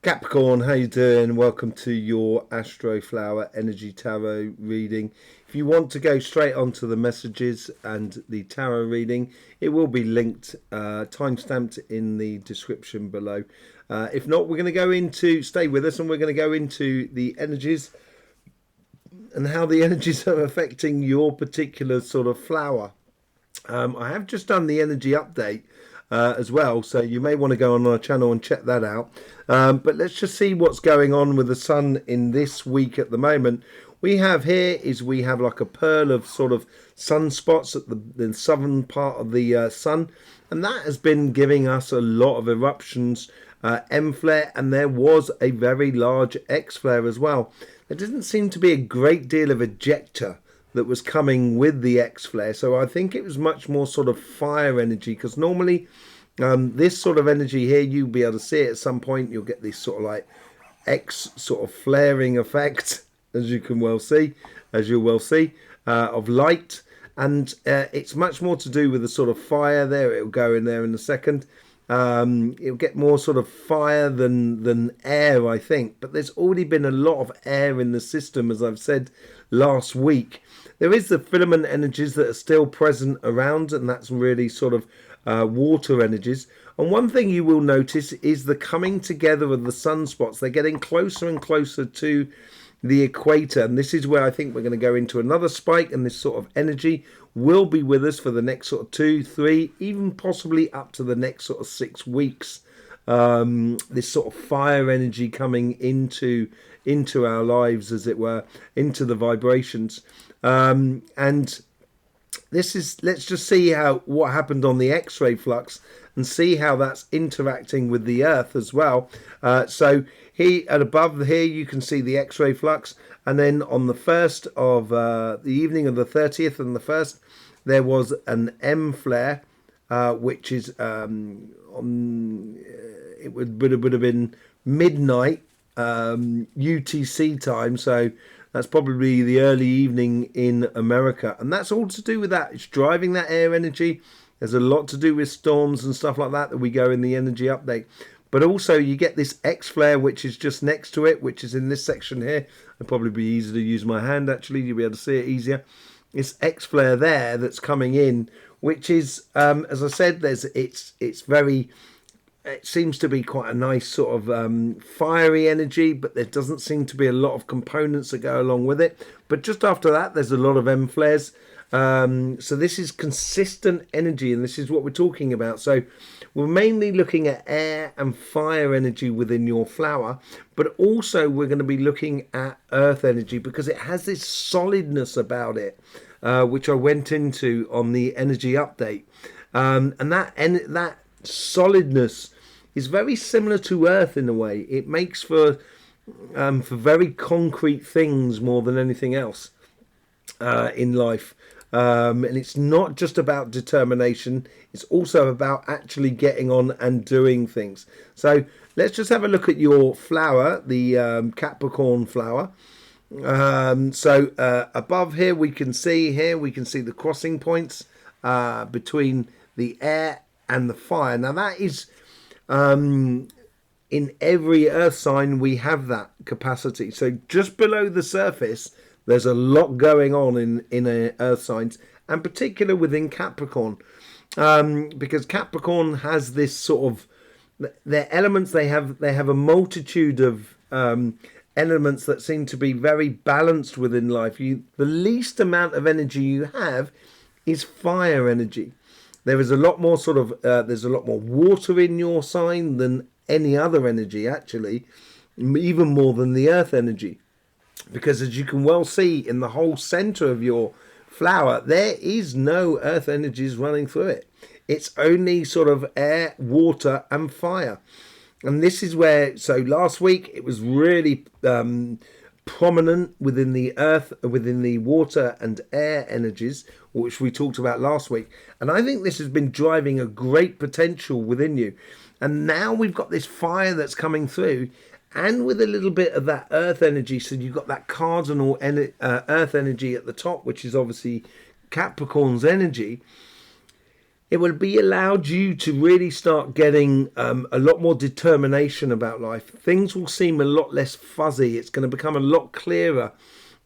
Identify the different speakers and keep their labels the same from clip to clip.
Speaker 1: Capricorn, how you doing? Welcome to your Astroflower Energy Tarot reading. If you want to go straight onto the messages and the tarot reading, it will be linked, time-stamped in the description below. If not, we're going to go into, stay with us, and we're going to go into the energies and how the energies are affecting your particular sort of flower. I have just done the energy update as well, so you may want to go on our channel and check that out. But let's just see what's going on with the sun in this week at the moment. We have like a pearl of sort of sunspots at the southern part of the sun, and that has been giving us a lot of eruptions, M flare, and there was a very large X flare as well. There didn't seem to be a great deal of ejecta that was coming with the X flare, so I think it was much more sort of fire energy, because normally this sort of energy here, you'll be able to see it at some point. You'll get this sort of like X sort of flaring effect, as you will well see, of light, and it's much more to do with the sort of fire there. It'll go in there in a second. It'll get more sort of fire than air, I think, but there's already been a lot of air in the system, as I've said last week. There is the filament energies that are still present around, and that's really sort of water energies. And one thing you will notice is the coming together of the sunspots. They're getting closer and closer to the equator, and this is where I think we're going to go into another spike, and this sort of energy will be with us for the next sort of 2, 3, even possibly up to the next sort of 6 weeks. This sort of fire energy coming into our lives, as it were, into the vibrations. And this is, let's just see what happened on the X-ray flux and see how that's interacting with the Earth as well. So here at above here, you can see the X-ray flux, and then on the 1st of the evening of the 30th and the 1st, there was an M flare, which is it would have been midnight UTC time, so that's probably the early evening in America, and that's all to do with that. It's driving that air energy. There's a lot to do with storms and stuff like that we go in the energy update. But also you get this X flare, which is just next to it, which is in this section here. It'd probably be easier to use my hand, actually. You'll be able to see it easier. This X flare there that's coming in, which is, as I said, it seems to be quite a nice sort of fiery energy, but there doesn't seem to be a lot of components that go along with it. But just after that, there's a lot of M flares. So this is consistent energy, and this is what we're talking about. So we're mainly looking at air and fire energy within your flower, but also we're going to be looking at earth energy, because it has this solidness about it, which I went into on the energy update. And that solidness is very similar to earth in a way. It makes for very concrete things more than anything else in life. And it's not just about determination, it's also about actually getting on and doing things. So let's just have a look at your flower, the Capricorn flower. So above here we can see the crossing points between the air and the fire. Now that is in every earth sign we have that capacity. So just below the surface there's a lot going on in earth signs, and particular within Capricorn, because Capricorn has this sort of, their elements, they have a multitude of elements that seem to be very balanced within life. The least amount of energy you have is fire energy. There is a lot more sort of there's a lot more water in your sign than any other energy, actually, even more than the earth energy. Because as you can well see in the whole center of your flower, there is no earth energies running through it. It's only sort of air, water and fire. And this is where, so last week it was really prominent within the earth, within the water and air energies, which we talked about last week. And I think this has been driving a great potential within you. And now we've got this fire that's coming through, and with a little bit of that earth energy. So you've got that cardinal earth energy at the top, which is obviously Capricorn's energy. it will be allowed you to really start getting a lot more determination about life. Things will seem a lot less fuzzy. It's going to become a lot clearer.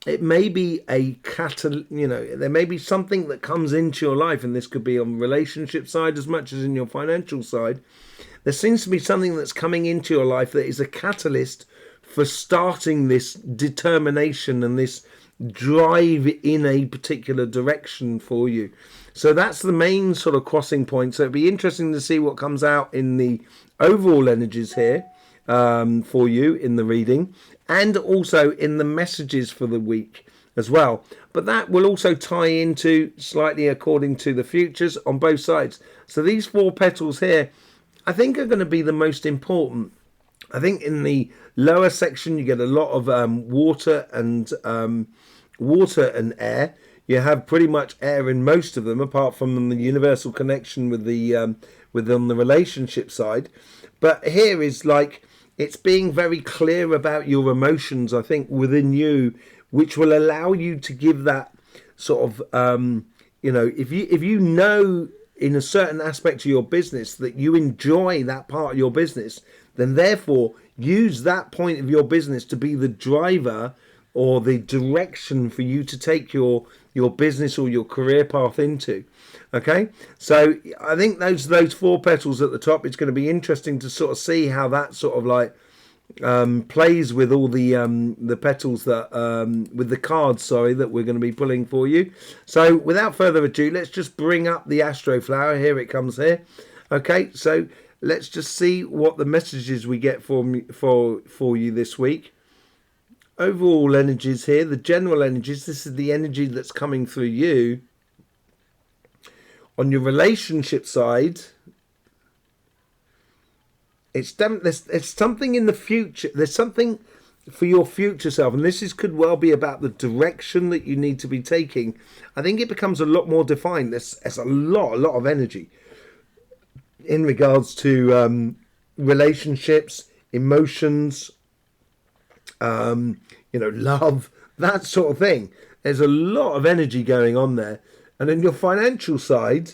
Speaker 1: It may be there may be something that comes into your life, and this could be on the relationship side as much as in your financial side. There seems to be something that's coming into your life that is a catalyst for starting this determination and this drive in a particular direction for you. So that's the main sort of crossing point. So it'd be interesting to see what comes out in the overall energies here for you in the reading, and also in the messages for the week as well. But that will also tie into slightly according to the futures on both sides. So these 4 petals here, I think, are going to be the most important. I think in the lower section you get a lot of water and air. You have pretty much air in most of them, apart from the universal connection with the on the relationship side. But here is like, it's being very clear about your emotions, I think, within you, which will allow you to give that sort of if you know in a certain aspect of your business that you enjoy that part of your business, then therefore use that point of your business to be the driver or the direction for you to take your business or your career path into. Okay, so I think those 4 petals at the top, it's going to be interesting to sort of see how that sort of like plays with all the petals that with the cards, sorry, that we're going to be pulling for you. So without further ado, let's just bring up the astro flower. Here it comes here. Okay, so let's just see what the messages we get for you this week. Overall energies here, the general energies. This is the energy that's coming through you. On your relationship side, it's something in the future. There's something for your future self, and this could well be about the direction that you need to be taking. I think it becomes a lot more defined. There's a lot of energy in regards to relationships, emotions, love, that sort of thing. There's a lot of energy going on there. And in your financial side,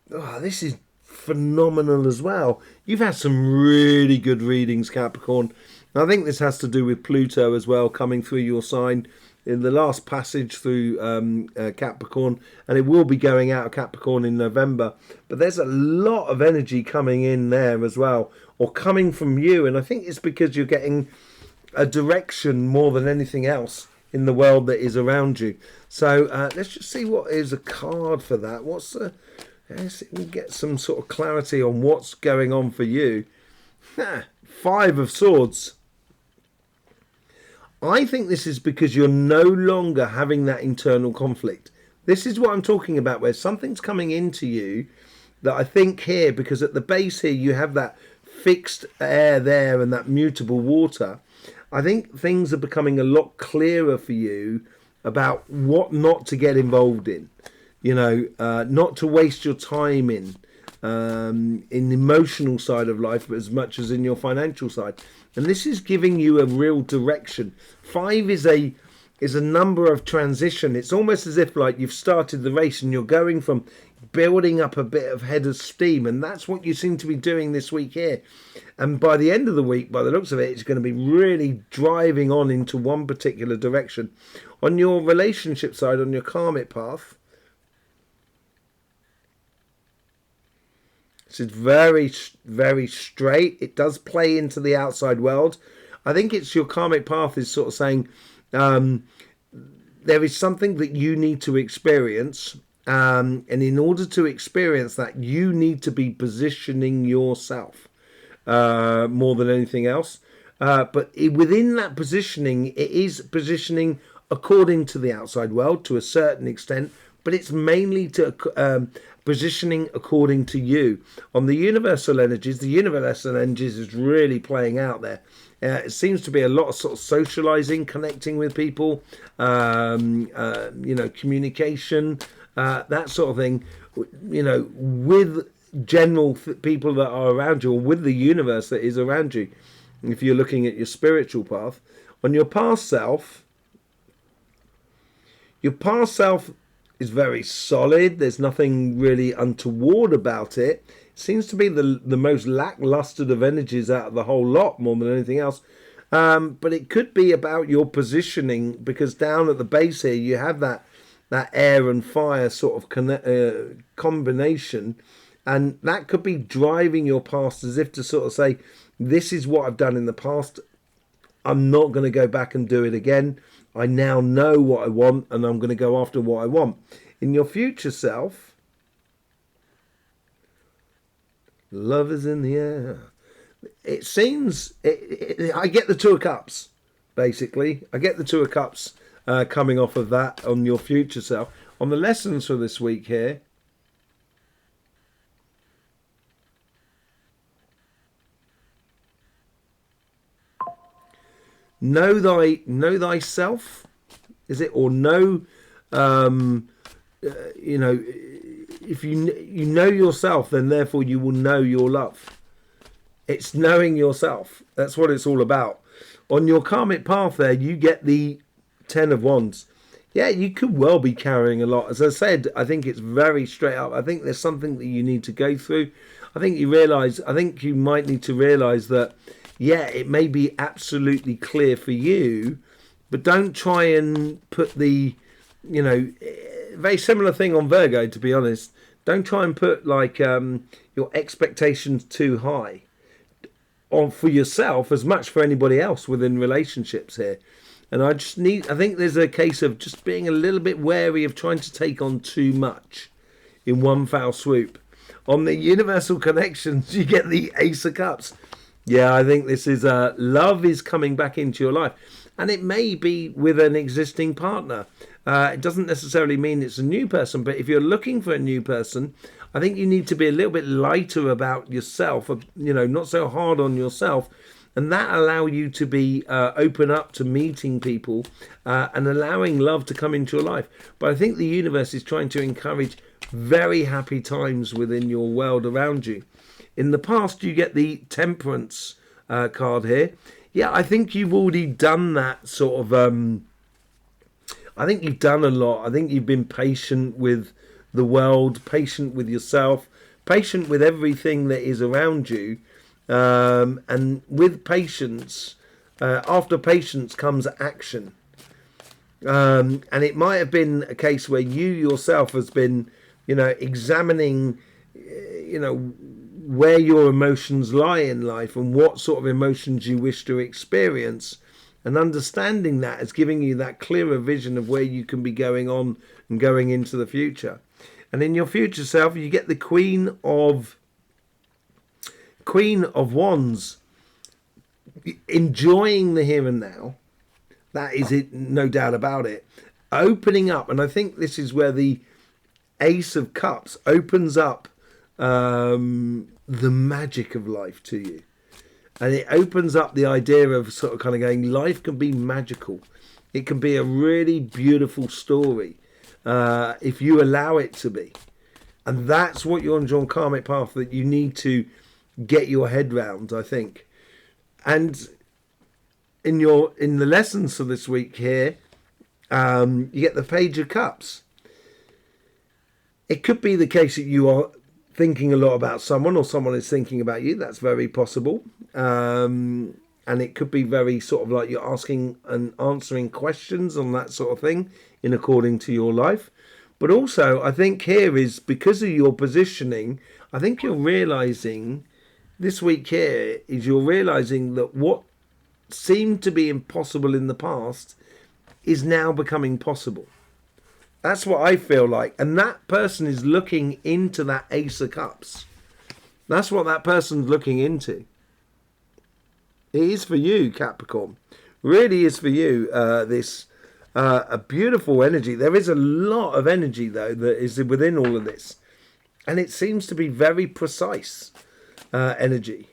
Speaker 1: this is phenomenal as well. You've had some really good readings, Capricorn. I think this has to do with Pluto as well, coming through your sign in the last passage through Capricorn, and it will be going out of Capricorn in November. But there's a lot of energy coming in there as well, or coming from you, and I think it's because you're getting a direction more than anything else in the world that is around you. So let's just see what is a card for that. Let's get some sort of clarity on what's going on for you. 5 of Swords. I think this is because you're no longer having that internal conflict. This is what I'm talking about, where something's coming into you that I think here, because at the base here you have that fixed air there and that mutable water. I think things are becoming a lot clearer for you about what not to get involved in, not to waste your time in the emotional side of life, but as much as in your financial side. And this is giving you a real direction. 5 is a number of transition. It's almost as if like you've started the race and you're going from building up a bit of head of steam, and that's what you seem to be doing this week here. And by the end of the week, by the looks of it, it's going to be really driving on into one particular direction. On your relationship side, on your karmic path, it's very, very straight. It does play into the outside world. I think it's your karmic path is sort of saying there is something that you need to experience. And in order to experience that, you need to be positioning yourself more than anything else. But within that positioning, it is positioning according to the outside world to a certain extent, but it's mainly to positioning according to you. On the universal energies, is really playing out there. It seems to be a lot of sort of socializing, connecting with people, communication, that sort of thing, with general people that are around you, or with the universe that is around you. If you're looking at your spiritual path, on your past self is very solid. There's nothing really untoward about it. It seems to be the most lackluster of energies out of the whole lot, more than anything else. But it could be about your positioning, because down at the base here you have that air and fire sort of combination, and that could be driving your past, as if to sort of say, this is what I've done in the past. I'm not going to go back and do it again. I now know what I want, and I'm going to go after what I want. In your future self, love is in the air. It seems, I get the Two of Cups, basically. I get the Two of Cups coming off of that on your future self. On the lessons for this week here, know thyself, is it? Or know, you know, if you know yourself, then therefore you will know your love. It's knowing yourself. That's what it's all about. On your karmic path there, you get the Ten of Wands. Yeah, you could well be carrying a lot. As I said, I think it's very straight up. I think there's something that you need to go through. I think you might need to realize that, yeah, it may be absolutely clear for you, but don't try and put the, you know, very similar thing on Virgo, to be honest. Don't try and put like your expectations too high on for yourself as much for anybody else within relationships here. And I think there's a case of just being a little bit wary of trying to take on too much in one foul swoop. On the universal connections, you get the Ace of Cups. Yeah, I think this is love is coming back into your life. And it may be with an existing partner. It doesn't necessarily mean it's a new person, but if you're looking for a new person, I think you need to be a little bit lighter about yourself, you know, not so hard on yourself, and that allow you to be open up to meeting people and allowing love to come into your life. But I think the universe is trying to encourage very happy times within your world around you. In the past, you get the Temperance card here. Yeah, I think you've already done that sort of... I think you've done a lot. I think you've been patient with the world, patient with yourself, patient with everything that is around you. And with patience, after patience comes action. And it might have been a case where you yourself has been, you know, examining, you know, where your emotions lie in life and what sort of emotions you wish to experience. And understanding that is giving you that clearer vision of where you can be going on and going into the future. And in your future self, you get the Queen of Wands, enjoying the here and now. That is it, no doubt about it. Opening up, and I think this is where the Ace of Cups opens up the magic of life to you. And it opens up the idea of sort of kind of going, life can be magical. It can be a really beautiful story if you allow it to be. And that's what you're on your karmic path that you need to get your head round, I think. And in the lessons for this week here, you get the Page of Cups. It could be the case that you are thinking a lot about someone, or someone is thinking about you. That's very possible. And it could be very sort of like you're asking and answering questions on that sort of thing in according to your life. But also, I think here is because of your positioning, I think you're realizing this week here is you're realizing that what seemed to be impossible in the past is now becoming possible. That's what I feel like. And that person is looking into that Ace of Cups. That's what that person's looking into. It is for you, Capricorn. Really is for you, this a beautiful energy. There is a lot of energy, though, that is within all of this. And it seems to be very precise energy.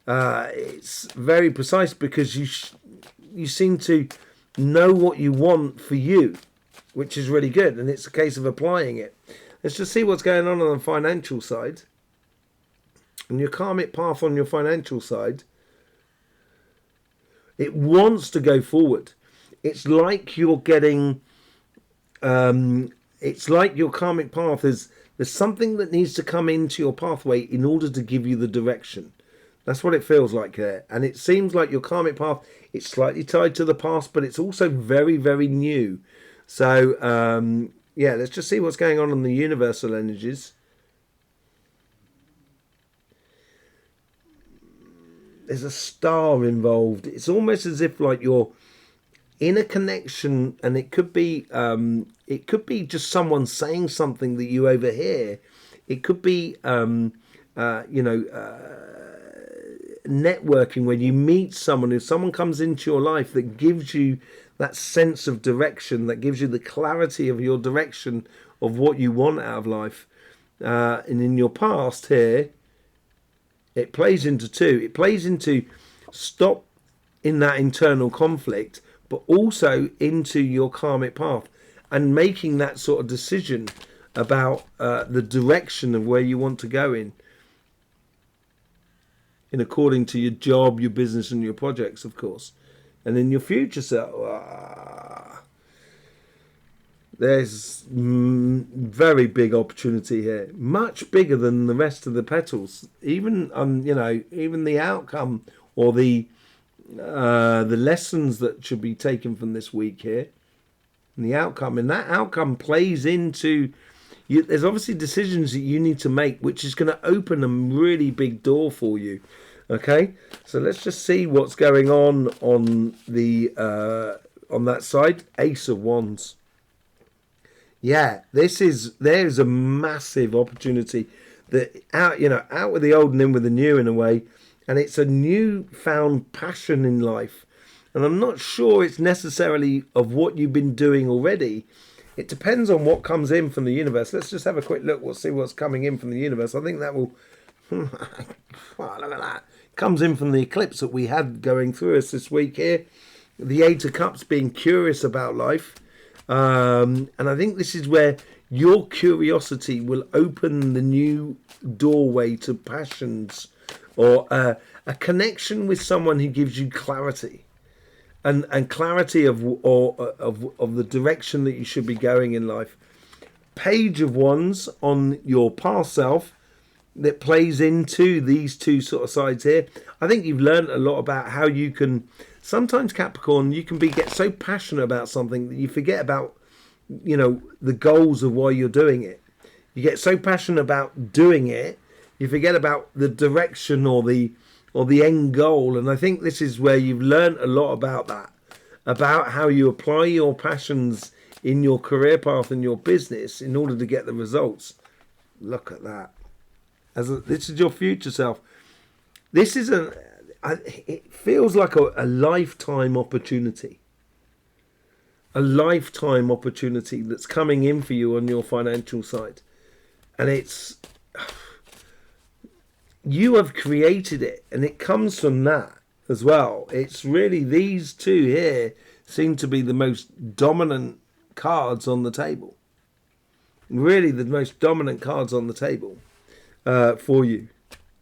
Speaker 1: It's very precise because you seem to know what you want for you, which is really good. And it's a case of applying it. Let's just see what's going on the financial side. And your karmic path on your financial side, it wants to go forward. It's like you're getting, it's like your karmic path is, there's something that needs to come into your pathway in order to give you the direction. That's what it feels like there. And it seems like your karmic path, it's slightly tied to the past, but it's also very, very new. So, yeah, let's just see what's going on in the universal energies. There's a star involved. It's almost as if like you're in a connection, and it could be just someone saying something that you overhear. It could be networking, when you meet someone, if someone comes into your life that gives you that sense of direction, that gives you the clarity of your direction of what you want out of life. And in your past here, it plays into two. It plays into stop in that internal conflict, but also into your karmic path and making that sort of decision about the direction of where you want to go in according to your job, your business, and your projects, of course. And in your future self, there's very big opportunity here, much bigger than the rest of the petals. Even even the outcome or the lessons that should be taken from this week here, and the outcome, and that outcome plays into you. There's obviously decisions that you need to make, which is going to open a really big door for you. Okay, so let's just see what's going on the on that side. Ace of Wands. Yeah, there's a massive opportunity that out with the old and in with the new in a way, and it's a new found passion in life. And I'm not sure it's necessarily of what you've been doing already. It depends on what comes in from the universe. Let's just have a quick look. We'll see what's coming in from the universe. I think that will look at that. Comes in from the eclipse that we had going through us this week here. The Eight of Cups, being curious about life. And I think this is where your curiosity will open the new doorway to passions, or a connection with someone who gives you clarity and clarity of the direction that you should be going in life. Page of Wands on your past self, that plays into these two sort of sides here. I think you've learned a lot about how you can, sometimes Capricorn, you can get so passionate about something that you forget about, the goals of why you're doing it. You get so passionate about doing it, you forget about the direction or the end goal. And I think this is where you've learned a lot about that, about how you apply your passions in your career path and your business in order to get the results. Look at that. This is your future self. This is it feels like a lifetime opportunity. A lifetime opportunity that's coming in for you on your financial side. And you have created it, and it comes from that as well. It's really, these two here seem to be the most dominant cards on the table. Really the most dominant cards on the table. For you.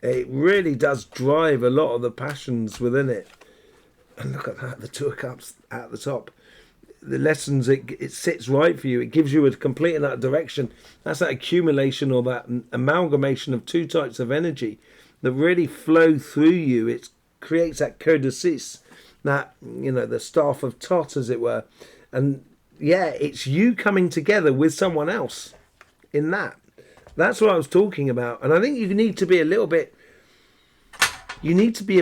Speaker 1: It really does drive a lot of the passions within it. And look at that, the Two of Cups at the top. The lessons, it sits right for you. It gives you a complete and utter direction. That's that accumulation or that amalgamation of two types of energy that really flow through you. It creates that codicis, that, the staff of Tot, as it were. And yeah, it's you coming together with someone else in that. That's what I was talking about. And I think you need to be a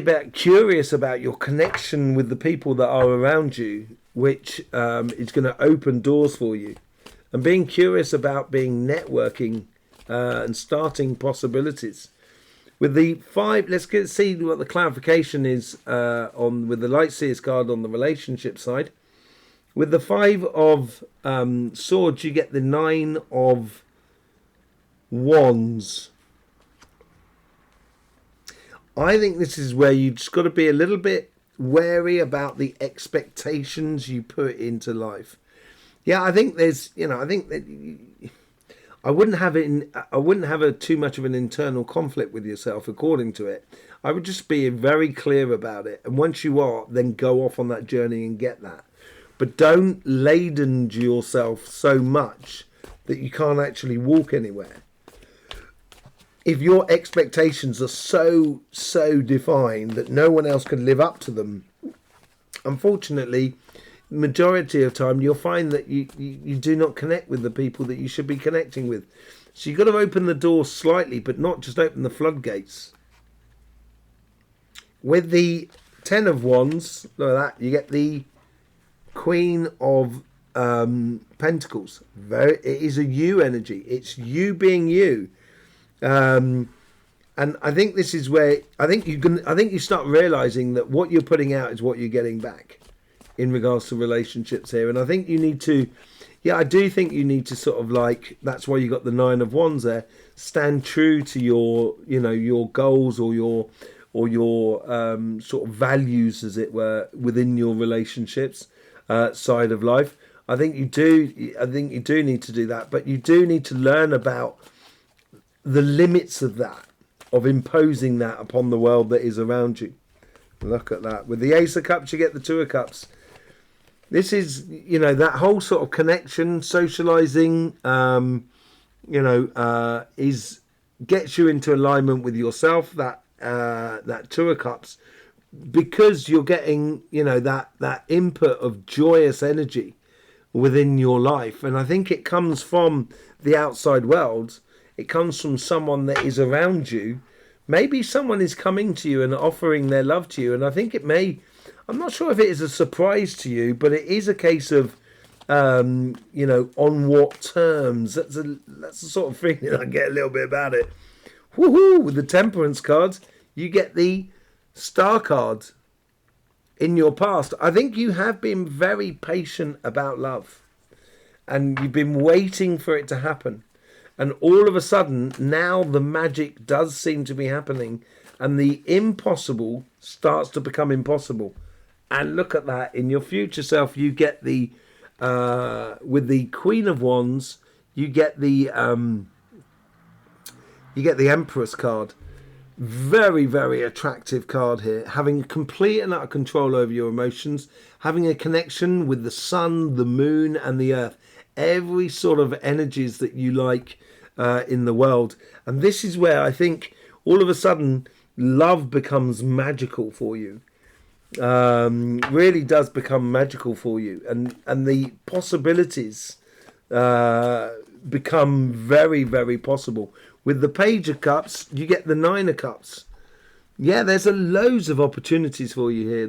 Speaker 1: bit curious about your connection with the people that are around you, which is going to open doors for you. And being curious about networking and starting possibilities. With the 5, let's see what the clarification is with the Light Seers card on the relationship side. With the 5 of Swords, you get the 9 of Wands. I think this is where you've just got to be a little bit wary about the expectations you put into life. Yeah, I think there's, I think that I wouldn't have too much of an internal conflict with yourself according to it. I would just be very clear about it. And once you are, then go off on that journey and get that. But don't laden yourself so much that you can't actually walk anywhere. If your expectations are so defined that no one else can live up to them, unfortunately, majority of time you'll find that you do not connect with the people that you should be connecting with. So you've got to open the door slightly, but not just open the floodgates. With the Ten of Wands, look at that, you get the Queen of Pentacles. It is a you energy. It's you being you. And I think this is where I think you start realizing that what you're putting out is what you're getting back in regards to relationships here. And I think you need to, I do think you need to sort of like, that's why you got the Nine of Wands there. Stand true to your, your goals or your sort of values, as it were, within your relationships side of life. I think you do need to do that, but you do need to learn about the limits of that, of imposing that upon the world that is around you. Look at that. With the Ace of Cups, you get the Two of Cups. This is, that whole sort of connection, socializing, gets you into alignment with yourself. That Two of Cups, because you're getting, that input of joyous energy within your life. And I think it comes from the outside world. It comes from someone that is around you. Maybe someone is coming to you and offering their love to you. And I think I'm not sure if it is a surprise to you, but it is a case of, on what terms. That's the sort of feeling I get a little bit about it. Woohoo! With the Temperance card, you get the Star card. In your past, I think you have been very patient about love. And you've been waiting for it to happen. And all of a sudden, now the magic does seem to be happening. And the impossible starts to become impossible. And look at that. In your future self, you get the, with the Queen of Wands, you get the Empress card. Very, very attractive card here. Having complete and utter control over your emotions. Having a connection with the sun, the moon, and the earth. Every sort of energies that you like in the world. And this is where I think all of a sudden love becomes magical for you. Really does become magical for you. And the possibilities become very, very possible. With the Page of Cups, you get the Nine of Cups. Yeah, there's loads of opportunities for you here.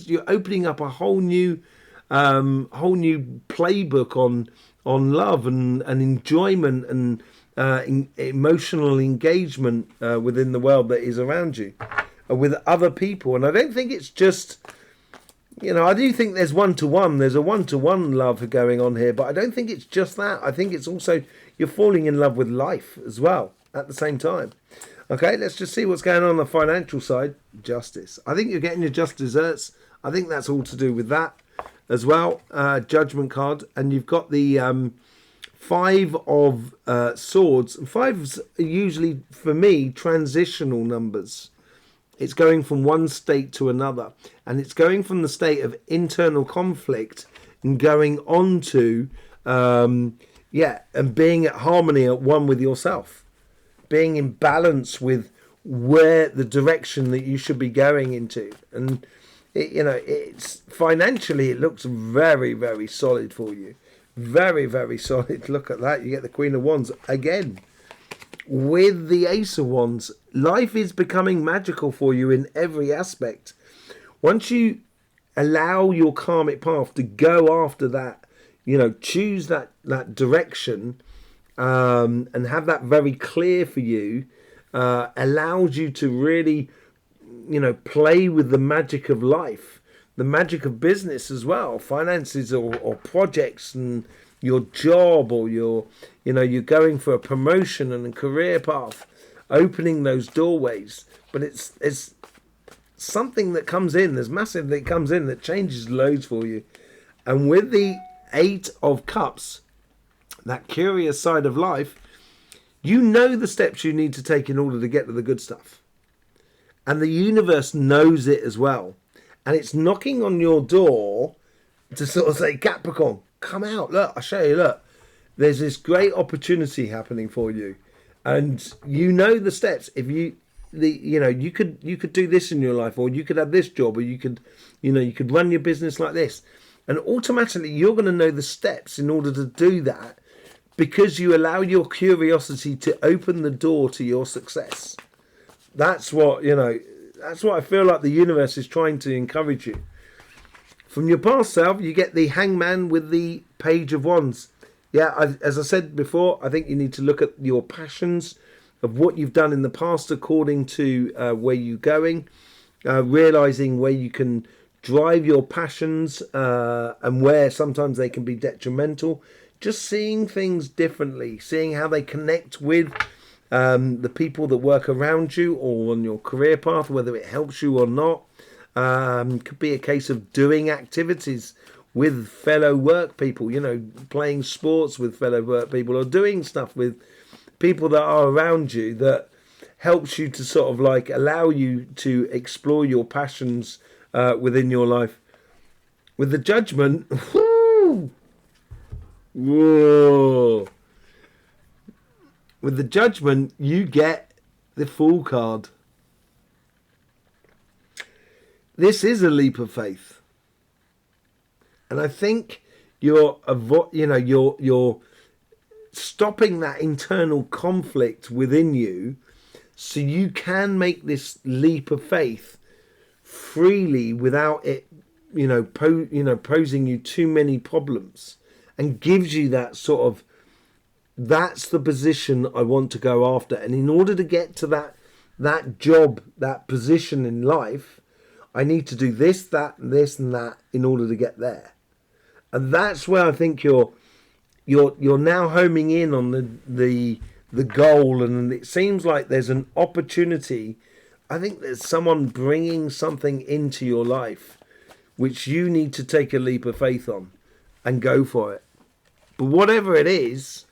Speaker 1: You're opening up a whole new playbook on love and enjoyment and emotional engagement within the world that is around you with other people. And I don't think it's just, I do think there's one-to-one. There's a one-to-one love going on here, but I don't think it's just that. I think it's also you're falling in love with life as well at the same time. Okay, let's just see what's going on the financial side. Justice. I think you're getting your just desserts. I think that's all to do with that as well. Judgment card. And you've got the Five of Swords. Fives are usually, for me, transitional numbers. It's going from one state to another. And it's going from the state of internal conflict and going on to... and being at harmony at one with yourself, being in balance with where the direction that you should be going into. And it's financially, it looks very, very solid for you. Very, very solid. Look at that. You get the Queen of Wands again. With the Ace of Wands, life is becoming magical for you in every aspect. Once you allow your karmic path to go after that, choose that direction and have that very clear for you, allows you to really, play with the magic of life, the magic of business as well, finances or projects and your job, or you're going for a promotion and a career path, opening those doorways. But it's something that comes in, there's massive that comes in that changes loads for you. And with the Eight of Cups, that curious side of life, the steps you need to take in order to get to the good stuff. And the universe knows it as well. And it's knocking on your door to sort of say, Capricorn, come out. Look, I'll show you, look. there's this great opportunity happening for you, and you know the steps. If you you could do this in your life, or you could have this job, or you could run your business like this, and automatically you're going to know the steps in order to do that, because you allow your curiosity to open the door to your success. That's what that's what I feel like the universe is trying to encourage you. From your past self, you get the Hangman with the Page of Wands. Yeah, as I said before, I think you need to look at your passions of what you've done in the past according to where you're going, realizing where you can drive your passions and where sometimes they can be detrimental. Just seeing things differently, seeing how they connect with the people that work around you or on your career path, whether it helps you or not. Could be a case of doing activities with fellow work people, playing sports with fellow work people, or doing stuff with people that are around you that helps you to sort of like allow you to explore your passions within your life. With the Judgment, whoa. With the Judgment, you get the Fool card. This is a leap of faith, and I think you're stopping that internal conflict within you, so you can make this leap of faith freely without it, posing you too many problems, and gives you that sort of, that's the position I want to go after, and in order to get to that job, that position in life, I need to do this, that, this, and that in order to get there. And that's where I think you're now homing in on the goal, and it seems like there's an opportunity. I think there's someone bringing something into your life which you need to take a leap of faith on and go for it. But whatever it is,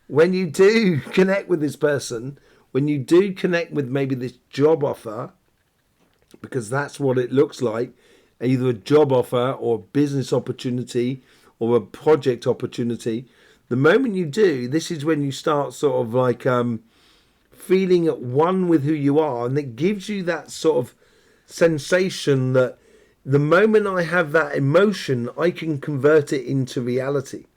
Speaker 1: when you do connect with this person, when you do connect with maybe this job offer, because that's what it looks like, either a job offer or a business opportunity or a project opportunity, the moment you do, this is when you start sort of like feeling at one with who you are, and it gives you that sort of sensation that the moment I have that emotion, I can convert it into reality.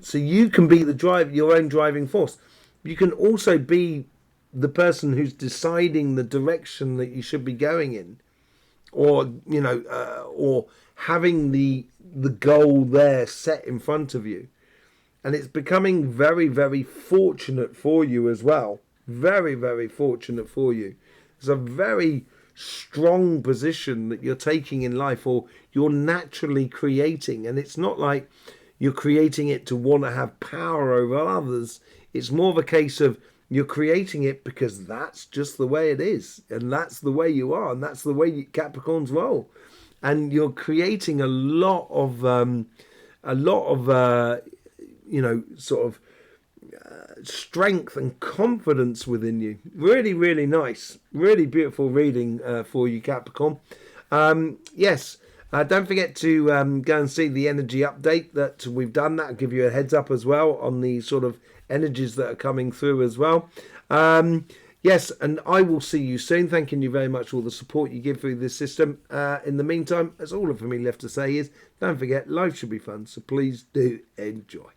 Speaker 1: So you can be your own driving force. You can also be the person who's deciding the direction that you should be going in, or or having the goal there set in front of you. And it's becoming very, very fortunate for you as well. Very, very fortunate for you. It's a very strong position that you're taking in life, or you're naturally creating. And it's not like you're creating it to want to have power over others. It's more of a case of you're creating it because that's just the way it is, and that's the way you are, and that's the way Capricorns roll. And you're creating a lot of sort of strength and confidence within you. Really, really nice, really beautiful reading for you, Capricorn. Yes. Don't forget to go and see the energy update that we've done. That'll give you a heads up as well on the sort of energies that are coming through as well. Yes, and I will see you soon. Thanking you very much for all the support you give through this system. In the meantime, that's all for me left to say is, don't forget, life should be fun, so please do enjoy.